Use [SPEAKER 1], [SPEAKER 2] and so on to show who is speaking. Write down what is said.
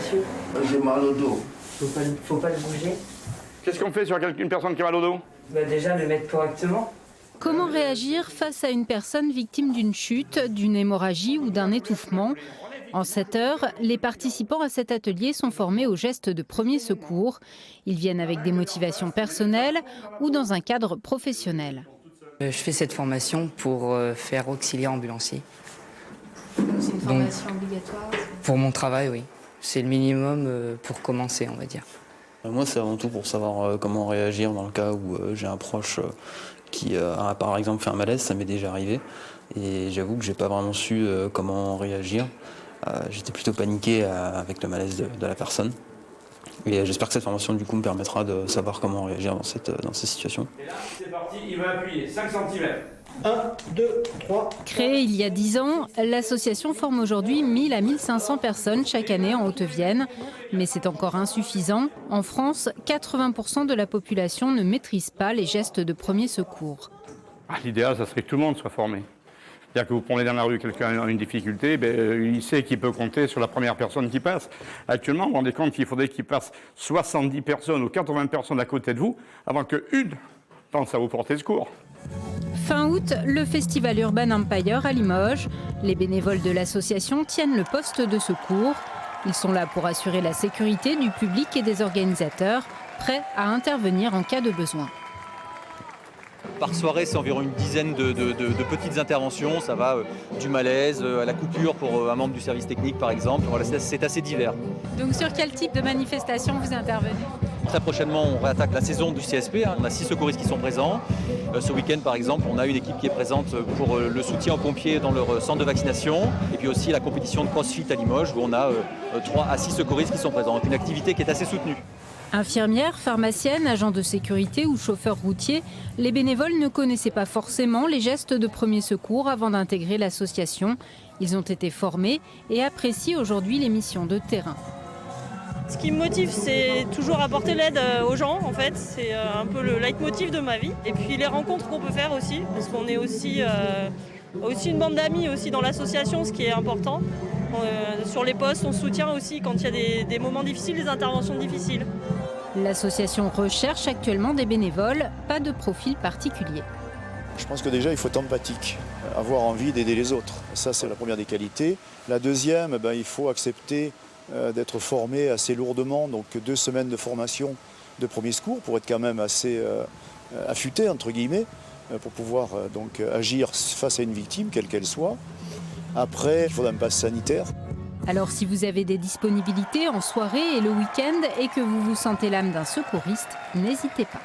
[SPEAKER 1] monsieur?
[SPEAKER 2] J'ai mal au dos.
[SPEAKER 1] Faut pas le bouger.
[SPEAKER 3] Qu'est-ce qu'on fait sur une personne qui a mal au dos?
[SPEAKER 1] Déjà le mettre correctement.
[SPEAKER 4] Comment réagir face à une personne victime d'une chute, d'une hémorragie ou d'un étouffement? En 7 heures, les participants à cet atelier sont formés aux gestes de premier secours. Ils viennent avec des motivations personnelles ou dans un cadre professionnel.
[SPEAKER 5] Je fais cette formation pour faire auxiliaire ambulancier.
[SPEAKER 4] C'est une formation obligatoire?
[SPEAKER 5] Pour mon travail, oui. C'est le minimum pour commencer, on va dire.
[SPEAKER 6] Moi, c'est avant tout pour savoir comment réagir dans le cas où j'ai un proche qui a par exemple fait un malaise, ça m'est déjà arrivé. Et j'avoue que j'ai pas vraiment su comment réagir. J'étais plutôt paniqué avec le malaise de la personne. Et j'espère que cette formation du coup me permettra de savoir comment réagir dans ces situations.
[SPEAKER 3] Et là, c'est parti, il va appuyer, 5 cm.
[SPEAKER 2] 1, 2, 3.
[SPEAKER 4] Créée il y a 10 ans, l'association forme aujourd'hui 1000 à 1500 personnes chaque année en Haute-Vienne. Mais c'est encore insuffisant. En France, 80% de la population ne maîtrise pas les gestes de premier secours.
[SPEAKER 3] L'idéal, ça serait que tout le monde soit formé. C'est-à-dire que vous prenez dans la rue quelqu'un a une difficulté, il sait qu'il peut compter sur la première personne qui passe. Actuellement, vous vous rendez compte qu'il faudrait qu'il passe 70 personnes ou 80 personnes à côté de vous avant qu'une pense à vous porter secours.
[SPEAKER 4] Fin août, le Festival Urban Empire à Limoges. Les bénévoles de l'association tiennent le poste de secours. Ils sont là pour assurer la sécurité du public et des organisateurs, prêts à intervenir en cas de besoin.
[SPEAKER 7] Par soirée, c'est environ une dizaine de petites interventions. Ça va du malaise à la coupure pour un membre du service technique, par exemple. Voilà, c'est assez divers.
[SPEAKER 4] Donc sur quel type de manifestation vous intervenez?
[SPEAKER 7] Très prochainement, on réattaque la saison du CSP. On a 6 secouristes qui sont présents. Ce week-end, par exemple, on a une équipe qui est présente pour le soutien aux pompiers dans leur centre de vaccination. Et puis aussi la compétition de CrossFit à Limoges, où on a 3 à 6 secouristes qui sont présents. Donc une activité qui est assez soutenue.
[SPEAKER 4] Infirmières, pharmaciennes, agents de sécurité ou chauffeurs routiers, les bénévoles ne connaissaient pas forcément les gestes de premier secours avant d'intégrer l'association. Ils ont été formés et apprécient aujourd'hui les missions de terrain.
[SPEAKER 8] Ce qui me motive, c'est toujours apporter l'aide aux gens, en fait. C'est un peu le leitmotiv de ma vie. Et puis les rencontres qu'on peut faire aussi, parce qu'on est aussi une bande d'amis aussi dans l'association, ce qui est important. Sur les postes, on se soutient aussi quand il y a des moments difficiles, des interventions difficiles.
[SPEAKER 4] L'association recherche actuellement des bénévoles, pas de profil particulier.
[SPEAKER 9] Je pense que déjà, il faut être empathique, avoir envie d'aider les autres. Ça, c'est la première des qualités. La deuxième, il faut accepter d'être formé assez lourdement, donc 2 semaines de formation de premier secours pour être quand même assez affûté, entre guillemets, pour pouvoir donc agir face à une victime, quelle qu'elle soit. Après, il faut un pass sanitaire.
[SPEAKER 4] Alors si vous avez des disponibilités en soirée et le week-end et que vous vous sentez l'âme d'un secouriste, n'hésitez pas.